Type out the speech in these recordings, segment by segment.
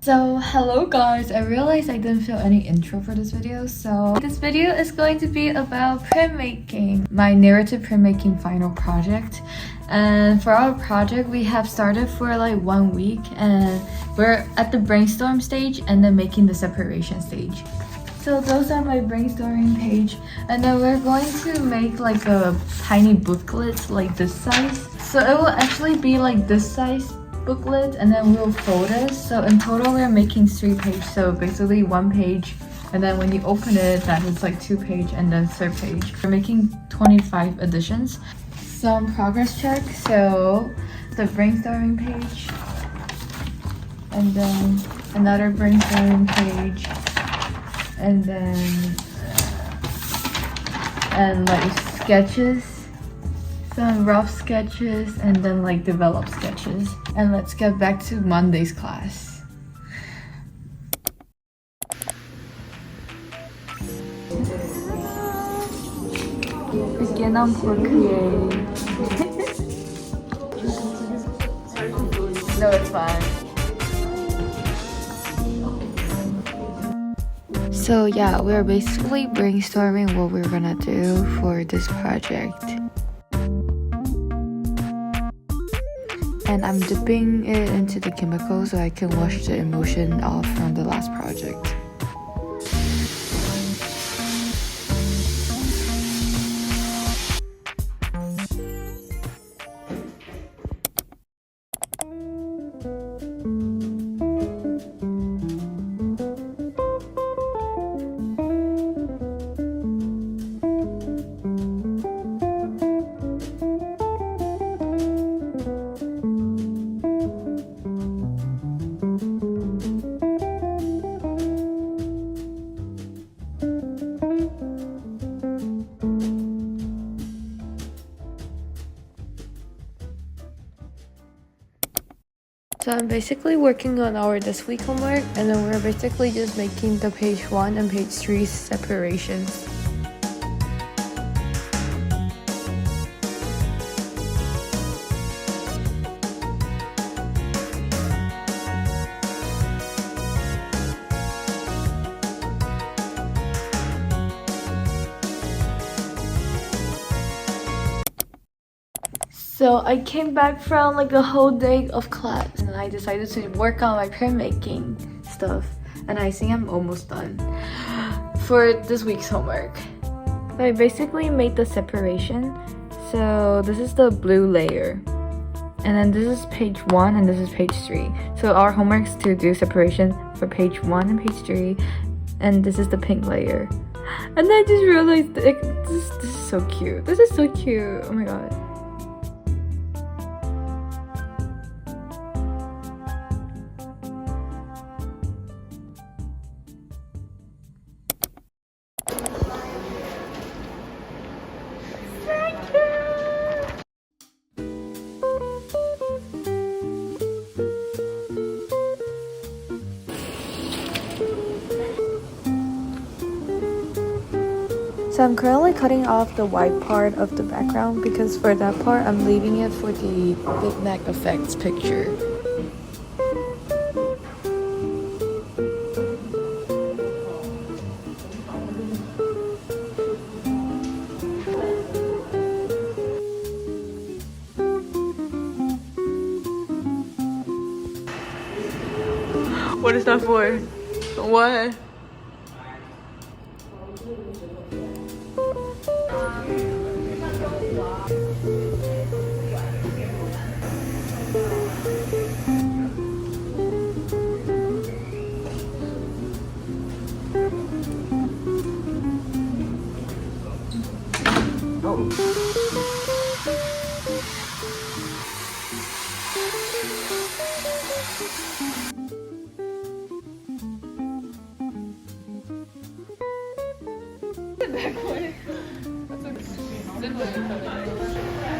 So hello guys, I realized I didn't film any intro for this video, so this video is going to be about printmaking, my narrative printmaking final project. And for our project, we have started for like 1 week and we're at the brainstorm stage and then making the separation stage. So those are my brainstorming page, and then we're going to make like a tiny booklet like this size. So it will actually be like this size booklet, and then we'll fold it. So in total we're making 3 pages, so basically 1 page, and then when you open it then it's like 2 page and then 3rd page. We're making 25 editions. Some progress check, so the brainstorming page, and then another brainstorming page, and then and like sketches, some rough sketches, and then like developed sketches. And let's get back to Monday's class. Begin on Procreate. No, it's fine. So yeah, we're basically brainstorming what we're gonna do for this project. And I'm dipping it into the chemical so I can wash the emulsion off from the last project. So I'm basically working on our this week homework, and then we're basically just making the page 1 and page 3 separations. So I came back from like a whole day of class and I decided to work on my printmaking stuff, and I think I'm almost done for this week's homework. I basically made the separation. So this is the blue layer, and then this is page 1 and this is page 3. So our homework is to do separation for page 1 and page 3, and this is the pink layer. And then I just realized this is so cute. This is so cute. Oh my god. So I'm currently cutting off the white part of the background because for that part I'm leaving it for the Big Mac effects picture. What is that for? What?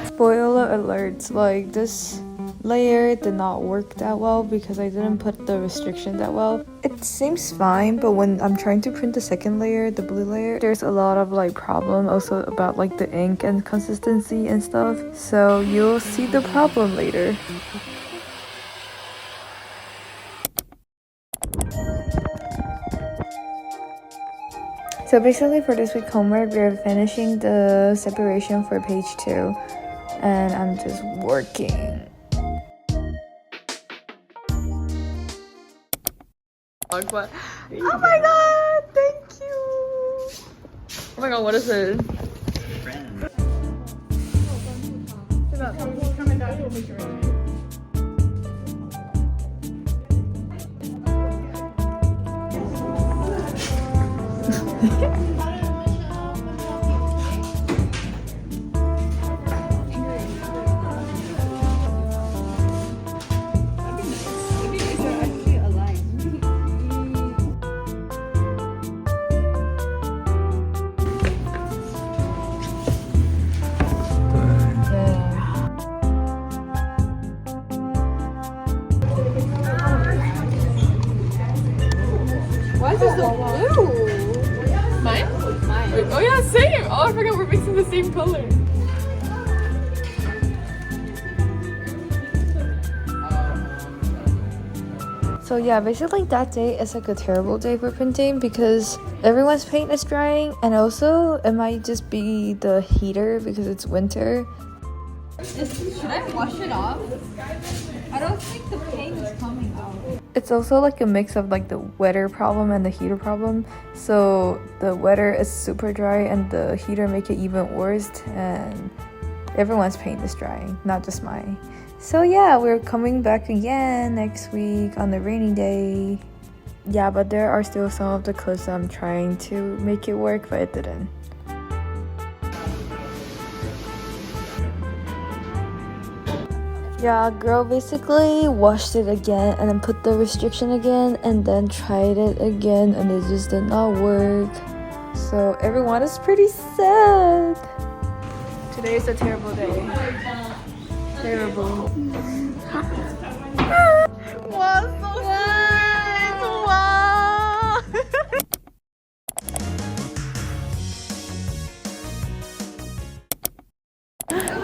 Spoiler alerts, like this layer did not work that well because I didn't put the restriction that well. It seems fine, but when I'm trying to print the second layer, the blue layer, there's a lot of like problem also about like the ink and consistency and stuff. So you'll see the problem later. So basically for this week homework, we're finishing the separation for page 2 and I'm just working. But oh my god, thank you. Oh my god, what is it? Why is this so blue? Mine? Mine. Oh yeah, same! Oh, I forgot we're mixing the same color. So yeah, basically that day is like a terrible day for printing because everyone's paint is drying and also it might just be the heater because it's winter. Should I wash it off? I don't think the paint is coming out. It's also like a mix of like the wetter problem and the heater problem. So the wetter is super dry and the heater make it even worse and everyone's paint is drying, not just mine. So yeah, we're coming back again next week on the rainy day. Yeah, but there are still some of the clips I'm trying to make it work, but it didn't. Yeah, girl basically washed it again and then put the restriction again and then tried it again and it just did not work. So everyone is pretty sad. Today is a terrible day. Terrible. Wow, so sweet! Wow!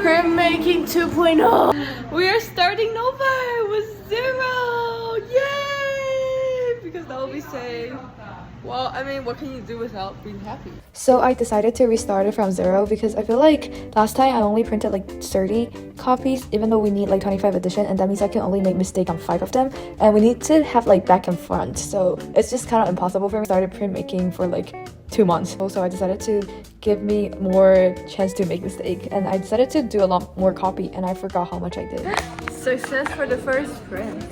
Printmaking 2.0! We are starting over with 0! Yay! Because that will be safe. Well, I mean, what can you do without being happy? So I decided to restart it from 0 because I feel like last time I only printed like 30 copies even though we need like 25 edition and that means I can only make mistake on 5 of them and we need to have like back and front, so it's just kind of impossible for me. I started printmaking for like 2 months, so I decided to give me more chance to make mistake and I decided to do a lot more copy and I forgot how much I did. Success for the first print.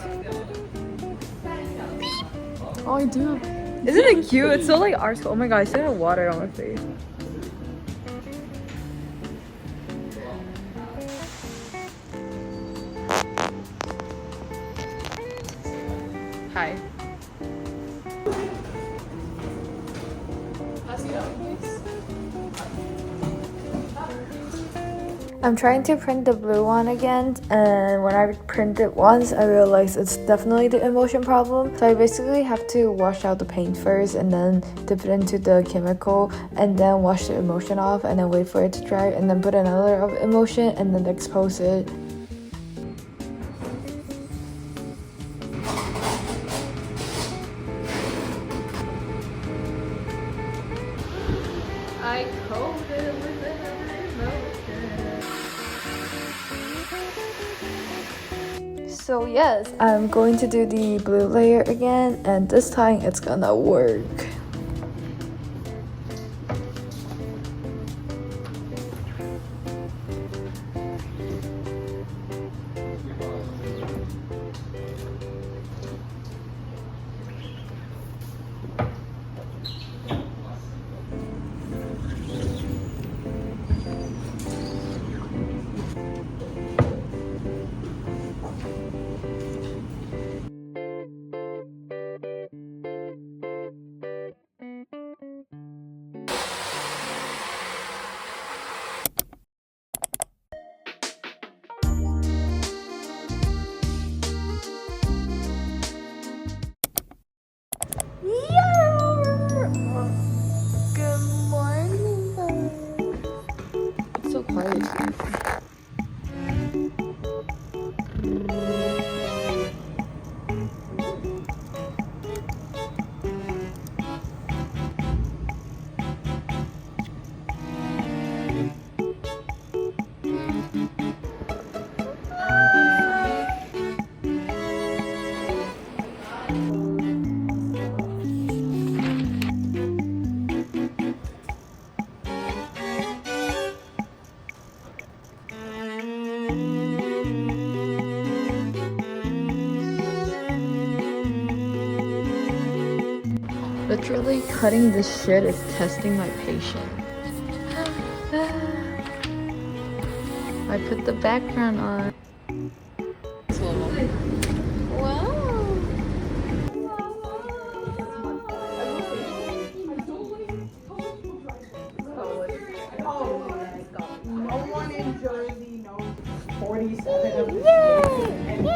Oh, I do. Isn't it cute? It's so like art school. Oh my god, I still have water on my face. Hi. I'm trying to print the blue one again and when I print it once I realized it's definitely the emulsion problem. So I basically have to wash out the paint first and then dip it into the chemical and then wash the emulsion off and then wait for it to dry and then put another of emulsion and then expose it. I coated it with the emulsion. So yes, I'm going to do the blue layer again and this time it's gonna work. So quiet. Literally cutting this shit is testing my patience. I put the background on. No one in Jersey knows 47 of the states, and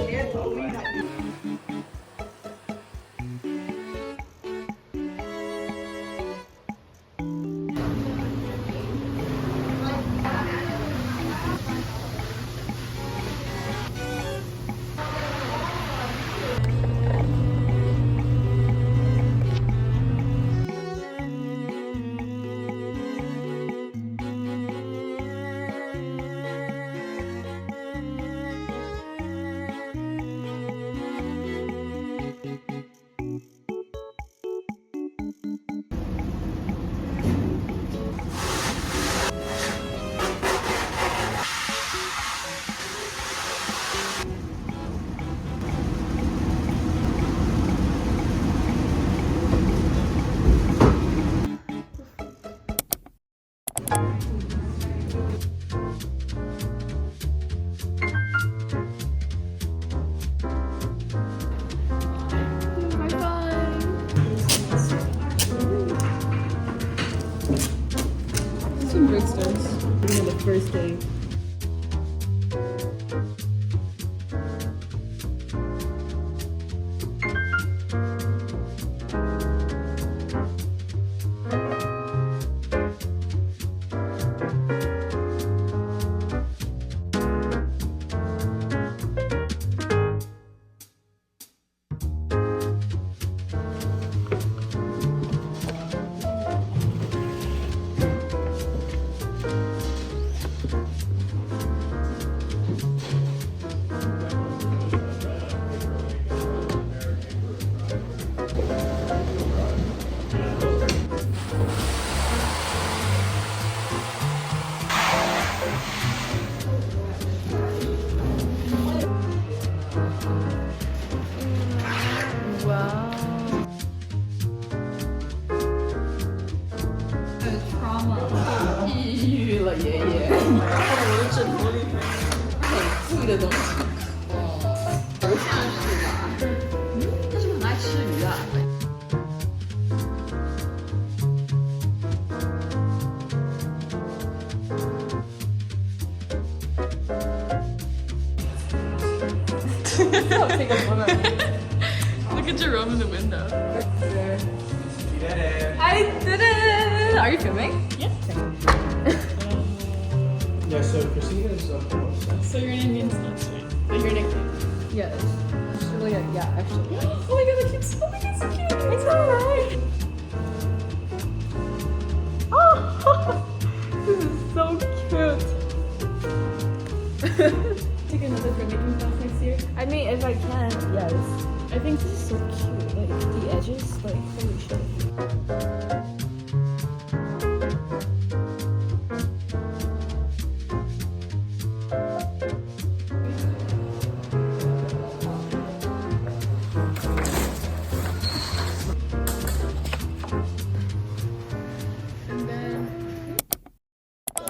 they told me that. Some good stuff. Being the first day. Look at Jerome in the window. I did it! Are you filming? Yeah. Yeah, so Christina's So your name means nothing. Like your nickname. Yes. Actually, yeah, actually. Oh my god, that keeps so cute. It's alright. Oh, this is so cute. Take another printmaking class next year. I mean, if I can, yes. I think this is so cute. Like the edges, like holy shit.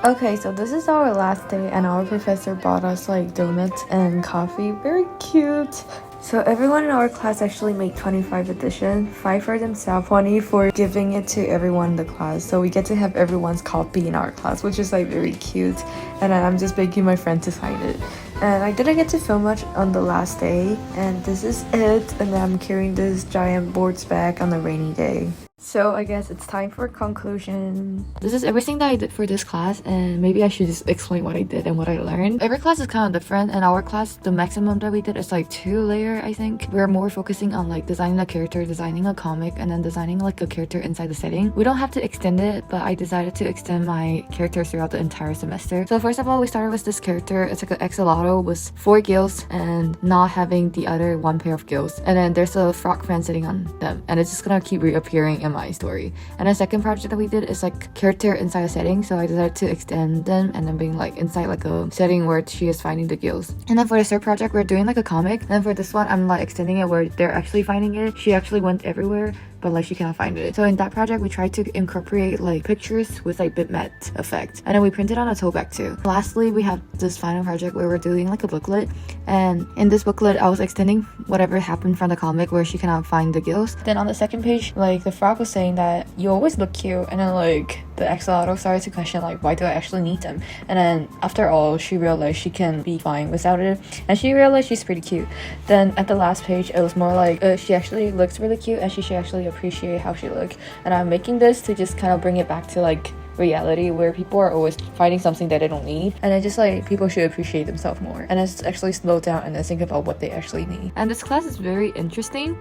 Okay, so this is our last day and our professor bought us like donuts and coffee. Very cute. So everyone in our class actually made 25 edition, 5 for themselves, 20 for giving it to everyone in the class. So we get to have everyone's copy in our class, which is like very cute. And I'm just begging my friend to sign it. And I didn't get to film much on the last day, and this is it. And I'm carrying this giant boards bag on a rainy day. So I guess it's time for conclusion. This is everything that I did for this class, and maybe I should just explain what I did and what I learned. Every class is kind of different. In our class, the maximum that we did is like 2 layer, I think. We're more focusing on like designing a character, designing a comic, and then designing like a character inside the setting. We don't have to extend it, but I decided to extend my characters throughout the entire semester. So first of all, we started with this character. It's like an axolotl with 4 gills and not having the other 1 pair of gills. And then there's a frog friend sitting on them, and it's just gonna keep reappearing MI story. And the second project that we did is like character inside a setting, so I decided to extend them and then being like inside like a setting where she is finding the gills. And then for the third project, we're doing like a comic, and then for this one I'm like extending it where they're actually finding it. She actually went everywhere, but like she cannot find it. So in that project, we tried to incorporate like pictures with like bitmap effect, and then we printed on a tote bag too. Lastly, we have this final project where we're doing like a booklet, and in this booklet I was extending whatever happened from the comic where she cannot find the gills. Then on the second page, like the frog was saying that you always look cute, and then like the axolotl started to question like, why do I actually need them? And then after all, she realized she can be fine without it, and she realized she's pretty cute. Then at the last page, it was more like she actually looks really cute and she should actually appreciate how she looks. And I'm making this to just kind of bring it back to like reality where people are always finding something that they don't need, and then just like people should appreciate themselves more and just actually slow down and then think about what they actually need. And this class is very interesting,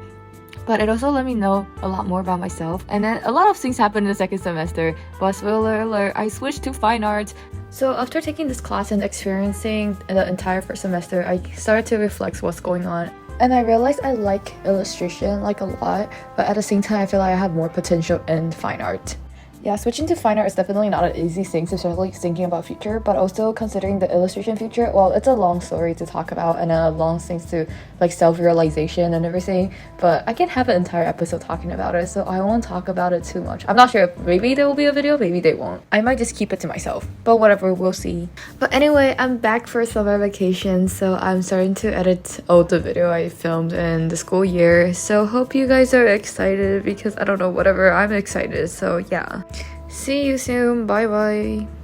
but it also let me know a lot more about myself. And then a lot of things happened in the second semester, but spoiler alert, I switched to fine art. So after taking this class and experiencing the entire first semester, I started to reflect what's going on. And I realized I like illustration like a lot, but at the same time I feel like I have more potential in fine art. Yeah, switching to fine art is definitely not an easy thing, especially thinking about future, but also considering the illustration future. Well, it's a long story to talk about and a long things to like self-realization and everything, but I can have an entire episode talking about it, so I won't talk about it too much. I'm not sure if maybe there will be a video, maybe they won't. I might just keep it to myself, but whatever, we'll see. But anyway, I'm back for summer vacation, so I'm starting to edit all the video I filmed in the school year, so hope you guys are excited because I don't know, whatever, I'm excited, so yeah. See you soon. Bye bye.